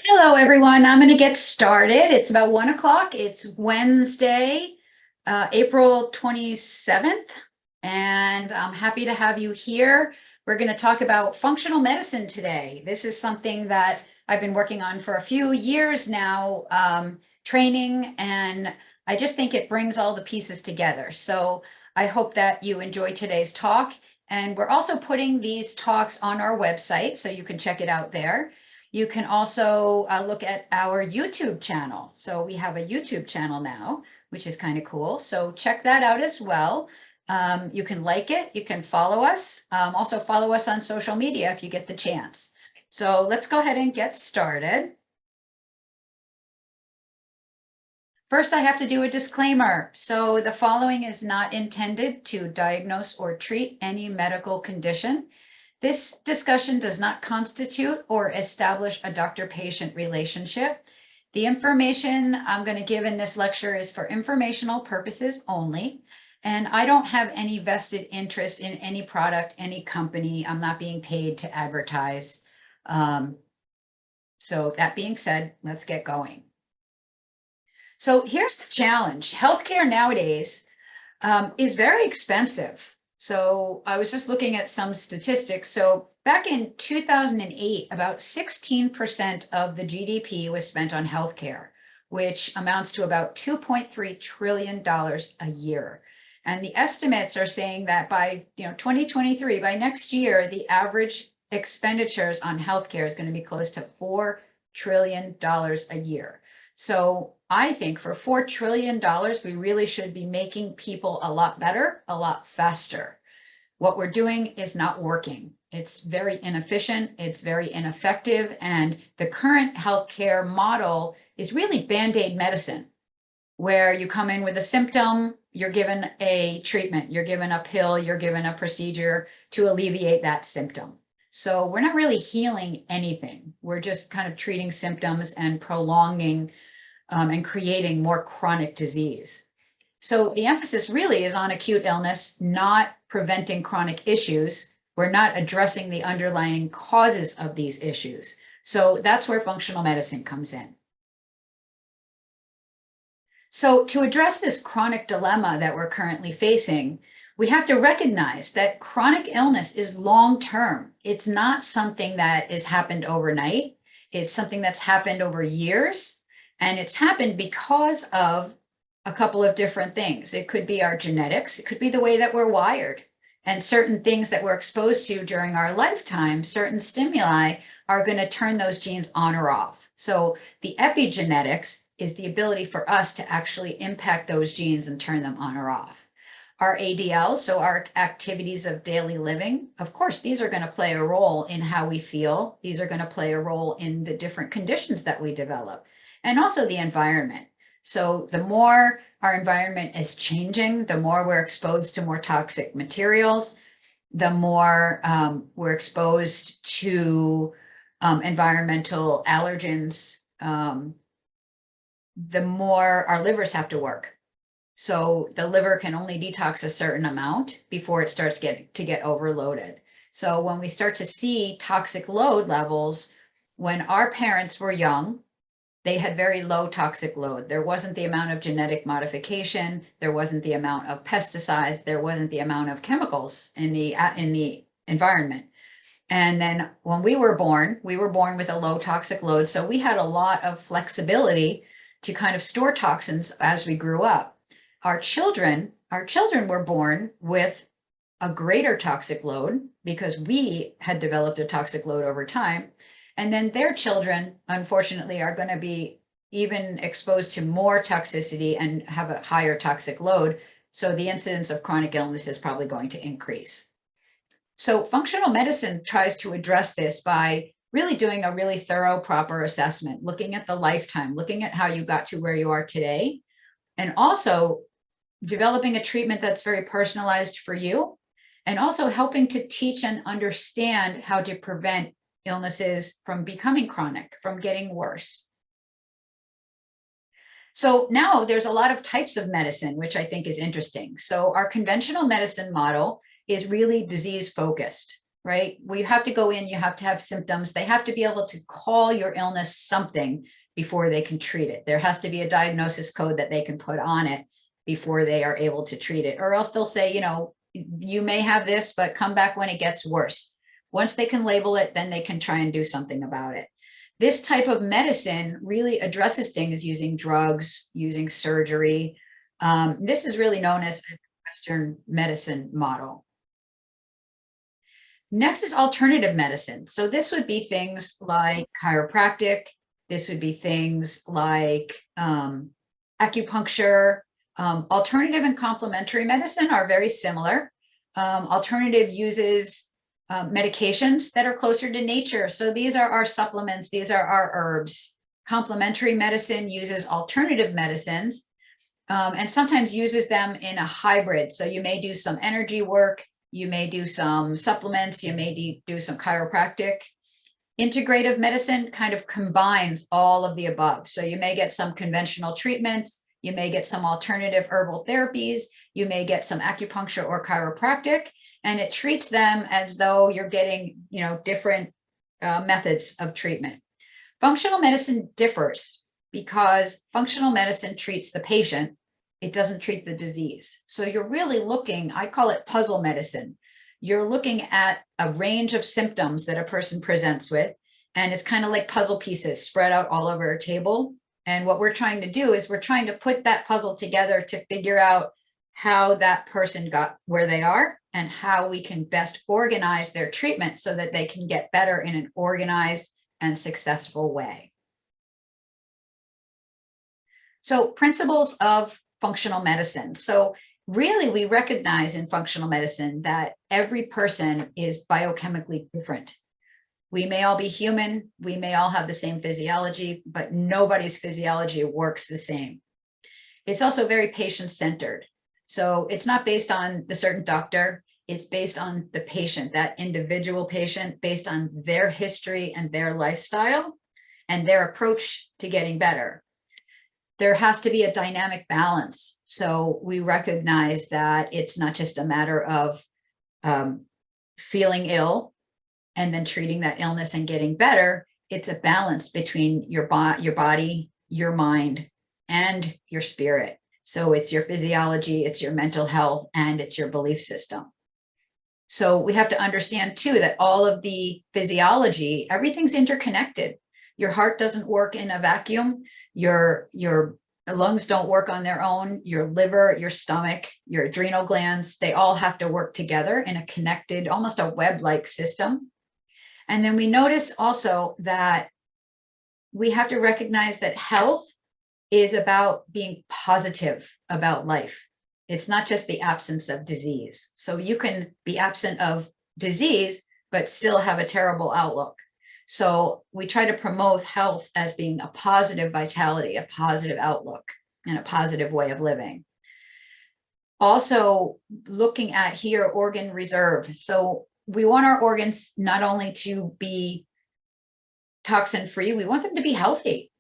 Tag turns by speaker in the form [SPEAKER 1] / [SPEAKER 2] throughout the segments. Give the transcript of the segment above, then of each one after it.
[SPEAKER 1] Hello, everyone. I'm going to get started. It's about 1 o'clock. It's Wednesday, April 27th, and I'm happy to have you here. We're going to talk about functional medicine today. This is something that I've been working on for a few years now, training, and I just think it brings all the pieces together. So I hope that you enjoy today's talk. And we're also putting these talks on our website, so you can check it out there. You can also look at our YouTube channel. So we have a YouTube channel now, which is kind of cool. So check that out as well. You can like it, you can follow us. Also follow us on social media if you get the chance. So let's go ahead and get started. First, I have to do a disclaimer. So the following is not intended to diagnose or treat any medical condition. This discussion does not constitute or establish a doctor-patient relationship. The information I'm going to give in this lecture is for informational purposes only, and I don't have any vested interest in any product, any company. I'm not being paid to advertise. So that being said, let's get going. So here's the challenge. Healthcare nowadays is very expensive. So I was just looking at some statistics. So back in 2008, about 16% of the GDP was spent on healthcare, which amounts to about $2.3 trillion a year. And the estimates are saying that by 2023, by next year, the average expenditures on healthcare is going to be close to $4 trillion a year. So I think for $4 trillion, we really should be making people a lot better, a lot faster. What we're doing is not working. It's very inefficient, it's very ineffective, and the current healthcare model is really Band-Aid medicine, where you come in with a symptom, you're given a treatment, you're given a pill, you're given a procedure to alleviate that symptom. So we're not really healing anything. We're just kind of treating symptoms and prolonging and creating more chronic disease. So the emphasis really is on acute illness, not preventing chronic issues. We're not addressing the underlying causes of these issues. So that's where functional medicine comes in. So to address this chronic dilemma that we're currently facing, we have to recognize that chronic illness is long-term. It's not something that has happened overnight. It's something that's happened over years, and it's happened because of a couple of different things. It could be our genetics, it could be the way that we're wired, and certain things that we're exposed to during our lifetime, certain stimuli are going to turn those genes on or off. So the epigenetics is the ability for us to actually impact those genes and turn them on or off. Our ADL, so our activities of daily living, of course, these are going to play a role in how we feel. These are going to play a role in the different conditions that we develop, and also the environment. So the more our environment is changing, the more we're exposed to more toxic materials, the more we're exposed to environmental allergens, the more our livers have to work. So the liver can only detox a certain amount before it starts to get overloaded. So when we start to see toxic load levels, when our parents were young, they had very low toxic load. There wasn't the amount of genetic modification. There wasn't the amount of pesticides. There wasn't the amount of chemicals in the environment. And then when we were born with a low toxic load. So we had a lot of flexibility to kind of store toxins as we grew up. Our children were born with a greater toxic load because we had developed a toxic load over time. And then their children, unfortunately, are going to be even exposed to more toxicity and have a higher toxic load. So the incidence of chronic illness is probably going to increase. So functional medicine tries to address this by really doing a really thorough, proper assessment, looking at the lifetime, looking at how you got to where you are today, and also developing a treatment that's very personalized for you, and also helping to teach and understand how to prevent illnesses from becoming chronic, from getting worse. So now there's a lot of types of medicine, which I think is interesting. So our conventional medicine model is really disease focused. right? We have to go in, you have to have symptoms. They have to be able to call your illness something before they can treat it. There has to be a diagnosis code that they can put on it before they are able to treat it, or else they'll say, you know, you may have this, but come back when it gets worse. Once they can label it, then they can try and do something about it. This type of medicine really addresses things using drugs, using surgery. This is really known as the Western medicine model. Next is alternative medicine. So this would be things like chiropractic. This would be things like acupuncture. Alternative and complementary medicine are very similar. Alternative uses medications that are closer to nature. So these are our supplements. These are our herbs. Complementary medicine uses alternative medicines and sometimes uses them in a hybrid. So you may do some energy work. You may do some supplements. You may do some chiropractic. Integrative medicine kind of combines all of the above. So you may get some conventional treatments. You may get some alternative herbal therapies. You may get some acupuncture or chiropractic, and it treats them as though you're getting, you know, different methods of treatment. Functional medicine differs because functional medicine treats the patient. It doesn't treat the disease. So you're really looking, I call it puzzle medicine. You're looking at a range of symptoms that a person presents with, and it's kind of like puzzle pieces spread out all over a table. And what we're trying to do is we're trying to put that puzzle together to figure out how that person got where they are and how we can best organize their treatment so that they can get better in an organized and successful way. So principles of functional medicine. So really, we recognize in functional medicine that every person is biochemically different. We may all be human, we may all have the same physiology, but nobody's physiology works the same. It's also very patient-centered. So it's not based on the certain doctor, it's based on the patient, that individual patient, based on their history and their lifestyle and their approach to getting better. There has to be a dynamic balance. So we recognize that it's not just a matter of feeling ill and then treating that illness and getting better. It's a balance between your body, your mind, and your spirit. So it's your physiology, it's your mental health, and it's your belief system. So we have to understand too that all of the physiology, everything's interconnected. Your heart doesn't work in a vacuum. Your lungs don't work on their own. Your liver, your stomach, your adrenal glands, they all have to work together in a connected, almost a web-like system. And then we notice also that we have to recognize that health is about being positive about life. It's not just the absence of disease. So you can be absent of disease, but still have a terrible outlook. So we try to promote health as being a positive vitality, a positive outlook, and a positive way of living. Also looking at here, organ reserve. So we want our organs not only to be toxin free, we want them to be healthy.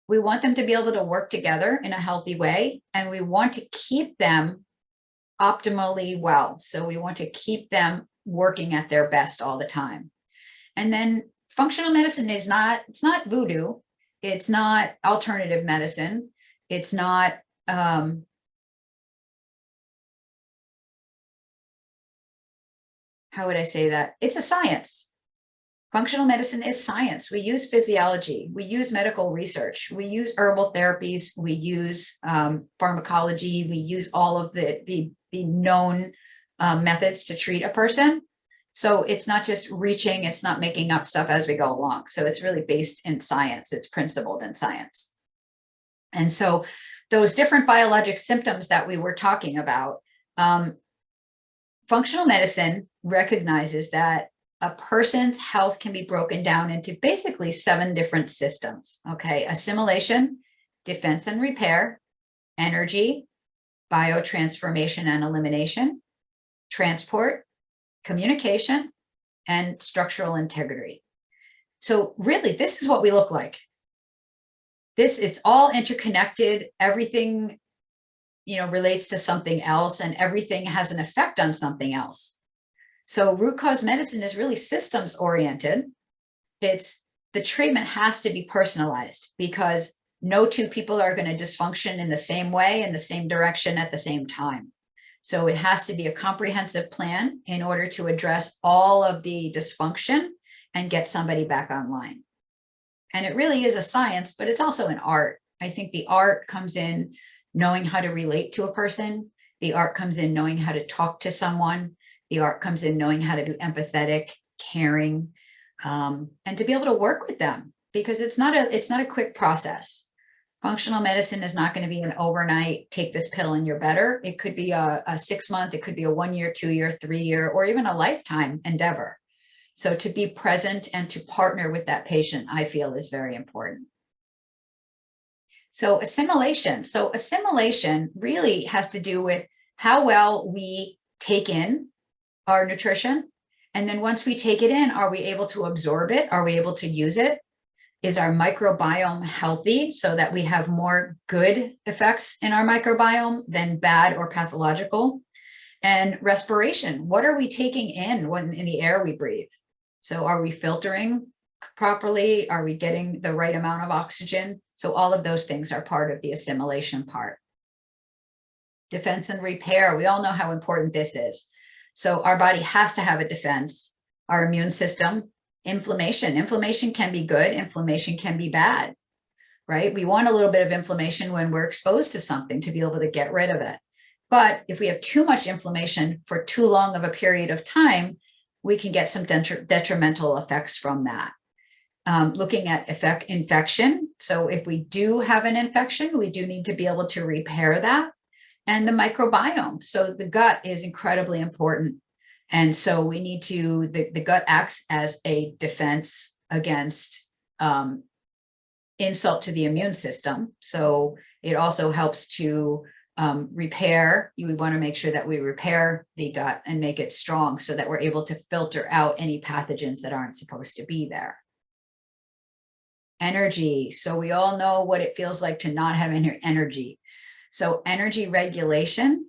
[SPEAKER 1] We want them to be able to work together in a healthy way, and we want to keep them optimally well. So we want to keep them working at their best all the time. And then functional medicine is not, it's not voodoo. It's not alternative medicine. It's not, how would I say that? It's a science. Functional medicine is science. We use physiology. We use medical research. We use herbal therapies. We use pharmacology. We use all of the known methods to treat a person. So it's not just reaching, it's not making up stuff as we go along. So it's really based in science. It's principled in science. And so those different biologic symptoms that we were talking about, functional medicine recognizes that a person's health can be broken down into basically 7 different systems. Okay, assimilation, defense and repair, energy, biotransformation and elimination, transport, communication, and structural integrity. So really, this is what we look like. It's all interconnected. Everything, relates to something else, and everything has an effect on something else. So root cause medicine is really systems oriented. The treatment has to be personalized because no two people are going to dysfunction in the same way, in the same direction at the same time. So it has to be a comprehensive plan in order to address all of the dysfunction and get somebody back online. And it really is a science, but it's also an art. I think the art comes in knowing how to relate to a person. The art comes in knowing how to talk to someone. The art comes in knowing how to be empathetic, caring, and to be able to work with them, because it's not a quick process. Functional medicine is not going to be an overnight, take this pill and you're better. It could be a 6 month, it could be a 1 year, 2 year, 3 year, or even a lifetime endeavor. So to be present and to partner with that patient, I feel, is very important. So assimilation. So assimilation really has to do with how well we take in our nutrition. And then once we take it in, are we able to absorb it? Are we able to use it? Is our microbiome healthy so that we have more good effects in our microbiome than bad or pathological? And respiration. What are we taking in the air we breathe? So are we filtering properly? Are we getting the right amount of oxygen? So all of those things are part of the assimilation part. Defense and repair. We all know how important this is. So our body has to have a defense. Our immune system. Inflammation. Inflammation can be good. Inflammation can be bad, right? We want a little bit of inflammation when we're exposed to something to be able to get rid of it. But if we have too much inflammation for too long of a period of time, we can get some detrimental effects from that. Looking at infection. So if we do have an infection, we do need to be able to repair that. And the microbiome. So the gut is incredibly important. And so we need to, the gut acts as a defense against insult to the immune system. So it also helps to repair. We want to make sure that we repair the gut and make it strong so that we're able to filter out any pathogens that aren't supposed to be there. Energy. So we all know what it feels like to not have energy. So energy regulation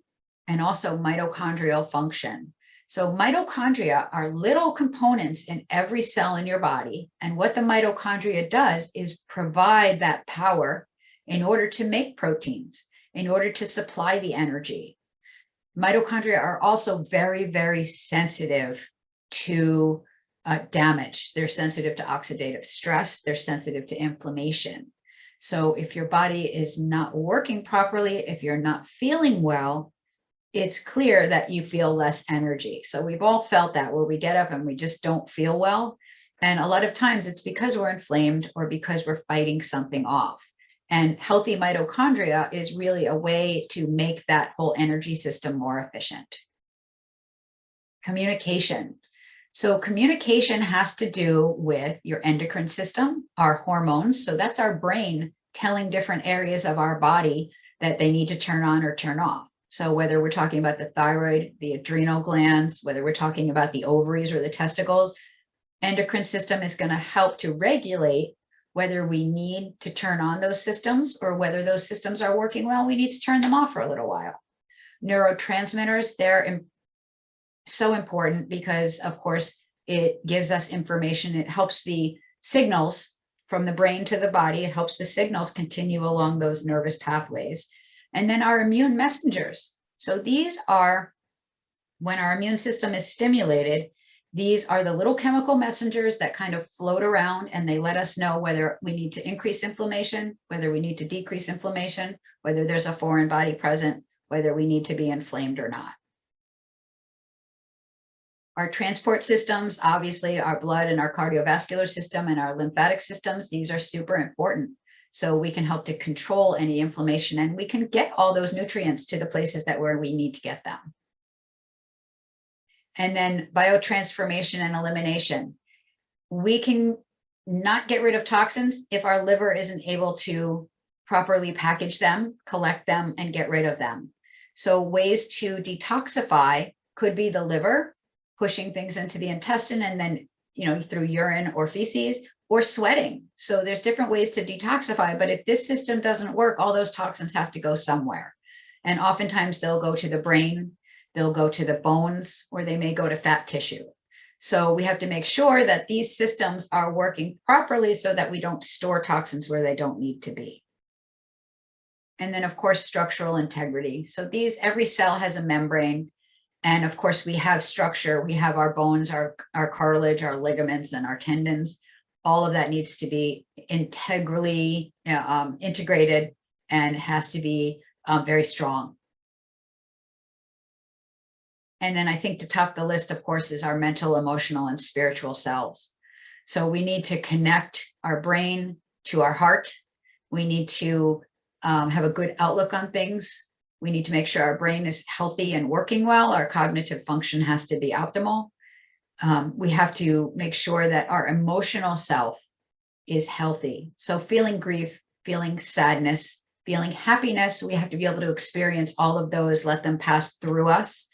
[SPEAKER 1] and also mitochondrial function. So mitochondria are little components in every cell in your body. And what the mitochondria does is provide that power in order to make proteins, in order to supply the energy. Mitochondria are also very, very sensitive to damage. They're sensitive to oxidative stress. They're sensitive to inflammation. So if your body is not working properly, if you're not feeling well, it's clear that you feel less energy. So we've all felt that, where we get up and we just don't feel well. And a lot of times it's because we're inflamed or because we're fighting something off. And healthy mitochondria is really a way to make that whole energy system more efficient. Communication. So communication has to do with your endocrine system, our hormones. So that's our brain telling different areas of our body that they need to turn on or turn off. So whether we're talking about the thyroid, the adrenal glands, whether we're talking about the ovaries or the testicles, endocrine system is going to help to regulate whether we need to turn on those systems or whether those systems are working well, we need to turn them off for a little while. Neurotransmitters, they're so important because, of course, it gives us information. It helps the signals from the brain to the body. It helps the signals continue along those nervous pathways. And then our immune messengers. So these are, when our immune system is stimulated, these are the little chemical messengers that kind of float around and they let us know whether we need to increase inflammation, whether we need to decrease inflammation, whether there's a foreign body present, whether we need to be inflamed or not. Our transport systems, obviously our blood and our cardiovascular system and our lymphatic systems, these are super important. So we can help to control any inflammation and we can get all those nutrients to the places where we need to get them. And then biotransformation and elimination. We can not get rid of toxins if our liver isn't able to properly package them, collect them, and get rid of them. So ways to detoxify could be the liver, pushing things into the intestine and then, through urine or feces, or sweating. So there's different ways to detoxify, but if this system doesn't work, all those toxins have to go somewhere. And oftentimes they'll go to the brain they'll go to the bones, or they may go to fat tissue. So we have to make sure that these systems are working properly so that we don't store toxins where they don't need to be. And then, of course, structural integrity. So every cell has a membrane. And of course, we have structure. We have our bones, our cartilage, our ligaments, and our tendons. All of that needs to be integrally integrated, and has to be very strong. And then I think to top the list, of course, is our mental, emotional, and spiritual selves. So we need to connect our brain to our heart. We need to have a good outlook on things. We need to make sure our brain is healthy and working well. Our cognitive function has to be optimal. We have to make sure that our emotional self is healthy. So feeling grief, feeling sadness, feeling happiness, we have to be able to experience all of those, let them pass through us,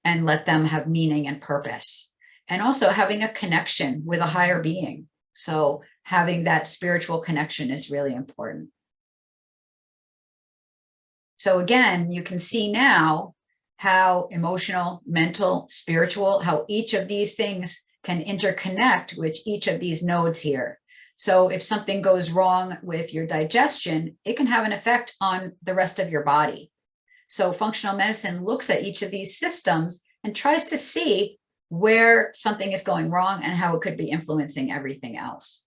[SPEAKER 1] and let them have meaning and purpose. And also having a connection with a higher being. So having that spiritual connection is really important. So again, you can see now how emotional, mental, spiritual, how each of these things can interconnect with each of these nodes here. So if something goes wrong with your digestion, it can have an effect on the rest of your body. So functional medicine looks at each of these systems and tries to see where something is going wrong and how it could be influencing everything else.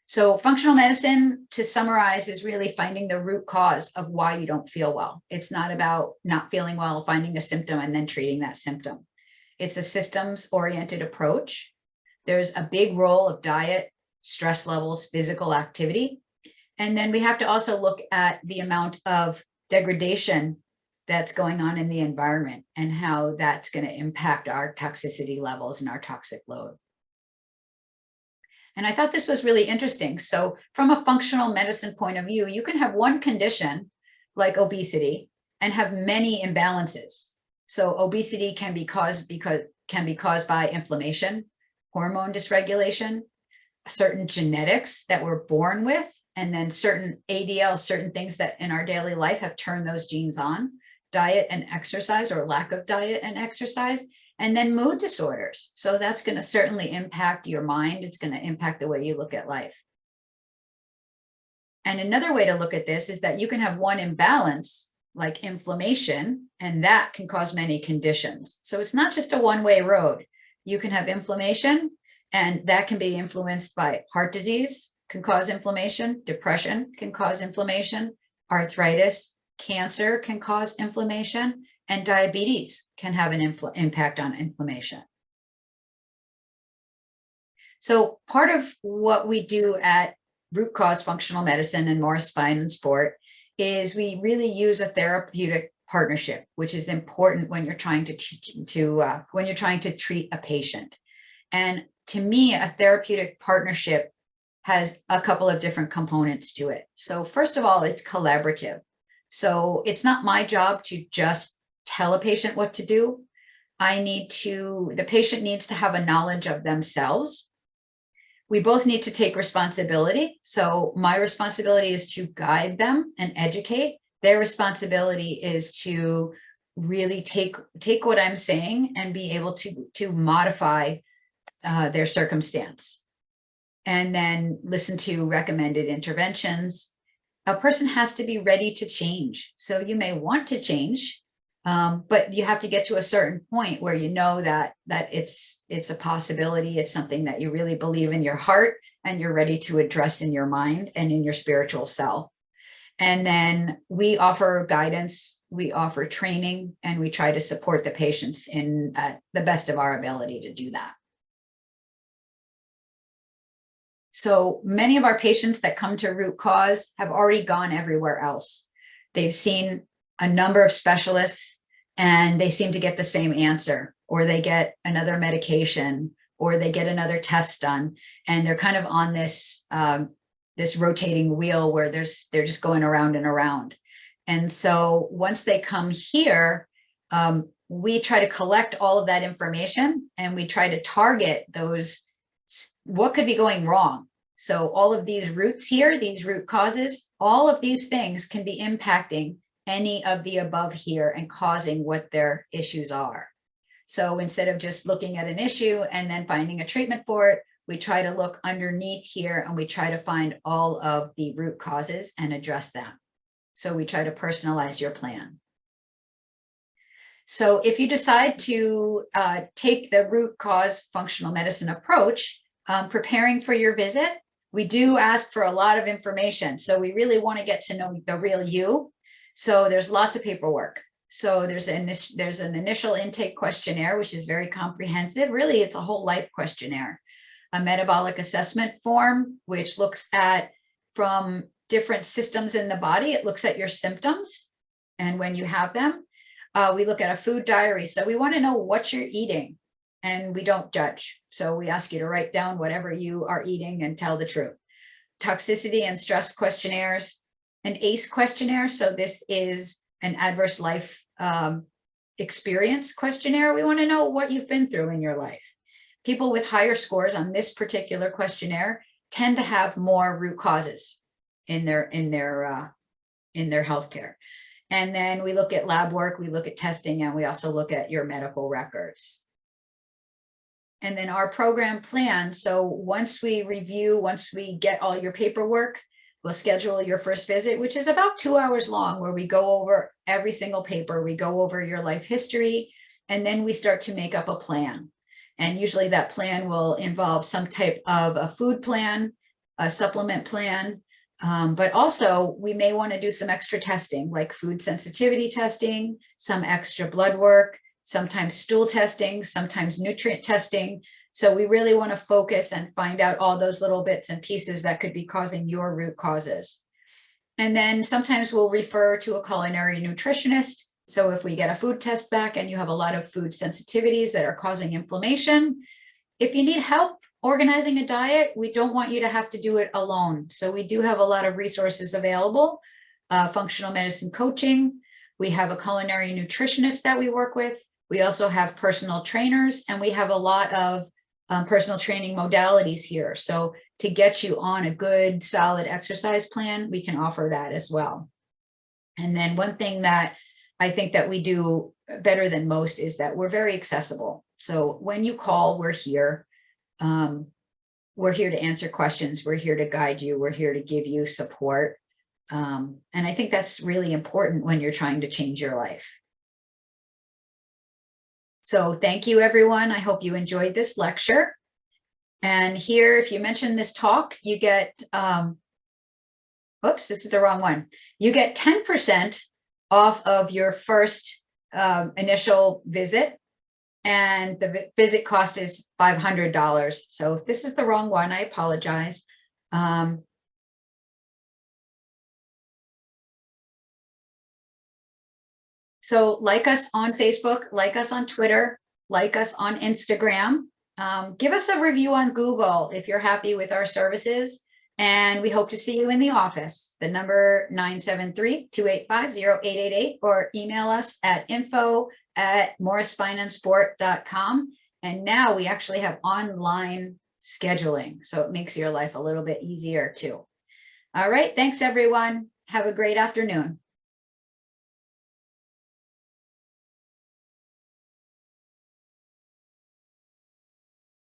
[SPEAKER 1] So functional medicine, to summarize, is really finding the root cause of why you don't feel well. It's not about not feeling well, finding a symptom and then treating that symptom. It's a systems-oriented approach. There's a big role of diet, stress levels, physical activity. And then we have to also look at the amount of degradation that's going on in the environment and how that's going to impact our toxicity levels and our toxic load. And I thought this was really interesting. So from a functional medicine point of view, you can have one condition like obesity and have many imbalances. So obesity can be caused by inflammation, hormone dysregulation, certain genetics that we're born with, and then certain ADL, certain things that in our daily life have turned those genes on, diet and exercise, or lack of diet and exercise, and then mood disorders. So that's going to certainly impact your mind. It's going to impact the way you look at life. And another way to look at this is that you can have one imbalance, like inflammation, and that can cause many conditions. So it's not just a one-way road. You can have inflammation, and that can be influenced by heart disease, can cause inflammation, depression can cause inflammation, arthritis, cancer can cause inflammation, and diabetes can have an impact on inflammation. So part of what we do at Root Cause Functional Medicine and Morris Spine and Sport is we really use a therapeutic partnership, which is important when you're trying to treat a patient. And to me, a therapeutic partnership has a couple of different components to it. So first of all, it's collaborative. So it's not my job to just tell a patient what to do. The patient needs to have a knowledge of themselves. We both need to take responsibility. So my responsibility is to guide them and educate. Their responsibility is to really take what I'm saying and be able to modify their circumstance, and then listen to recommended interventions. A person has to be ready to change. So you may want to change, but you have to get to a certain point where you know that it's a possibility. It's something that you really believe in your heart and you're ready to address in your mind and in your spiritual self. And then we offer guidance, we offer training, and we try to support the patients in the best of our ability to do that. So many of our patients that come to Root Cause have already gone everywhere else. They've seen a number of specialists and they seem to get the same answer, or they get another medication, or they get another test done. And they're kind of on this rotating wheel where they're just going around and around. And so once they come here, we try to collect all of that information and we try to target what could be going wrong. So all of these roots here, these root causes, all of these things can be impacting any of the above here and causing what their issues are. So instead of just looking at an issue and then finding a treatment for it, we try to look underneath here and we try to find all of the root causes and address them. So we try to personalize your plan. So if you decide to take the root cause functional medicine approach, preparing for your visit, we do ask for a lot of information. So we really want to get to know the real you. So there's lots of paperwork. So there's an initial intake questionnaire, which is very comprehensive. Really, it's a whole life questionnaire. A metabolic assessment form, which looks at from different systems in the body. It looks at your symptoms and when you have them. We look at a food diary. So we want to know what you're eating and we don't judge. So we ask you to write down whatever you are eating and tell the truth. Toxicity and stress questionnaires, an ACE questionnaire. So this is an adverse life experience questionnaire. We want to know what you've been through in your life. People with higher scores on this particular questionnaire tend to have more root causes in their healthcare. And then we look at lab work, we look at testing, and we also look at your medical records. And then our program plan. So once we review, once we get all your paperwork, we'll schedule your first visit, which is about 2 hours long, where we go over every single paper. We go over your life history, and then we start to make up a plan. And usually that plan will involve some type of a food plan, a supplement plan, but also we may want to do some extra testing, like food sensitivity testing, some extra blood work, sometimes stool testing, sometimes nutrient testing. So we really want to focus and find out all those little bits and pieces that could be causing your root causes. And then sometimes we'll refer to a culinary nutritionist. So if we get a food test back and you have a lot of food sensitivities that are causing inflammation, if you need help organizing a diet, we don't want you to have to do it alone. So we do have a lot of resources available, functional medicine coaching. We have a culinary nutritionist that we work with. We also have personal trainers, and we have a lot of personal training modalities here. So to get you on a good, solid exercise plan, we can offer that as well. And then one thing that I think that we do better than most is that we're very accessible. So when you call, we're here. We're here to answer questions. We're here to guide you. We're here to give you support. And I think that's really important when you're trying to change your life. So thank you, everyone. I hope you enjoyed this lecture. And here, if you mention this talk, you get, oops, this is the wrong one. You get 10% off of your first initial visit. And the visit cost is $500. So if this is the wrong one, I apologize. So like us on Facebook, like us on Twitter, like us on Instagram. Give us a review on Google if you're happy with our services. And we hope to see you in the office. The number 973-285-0888 or email us at info@morrisspineandsport.com. And now we actually have online scheduling, so it makes your life a little bit easier too. All right, thanks everyone. Have a great afternoon.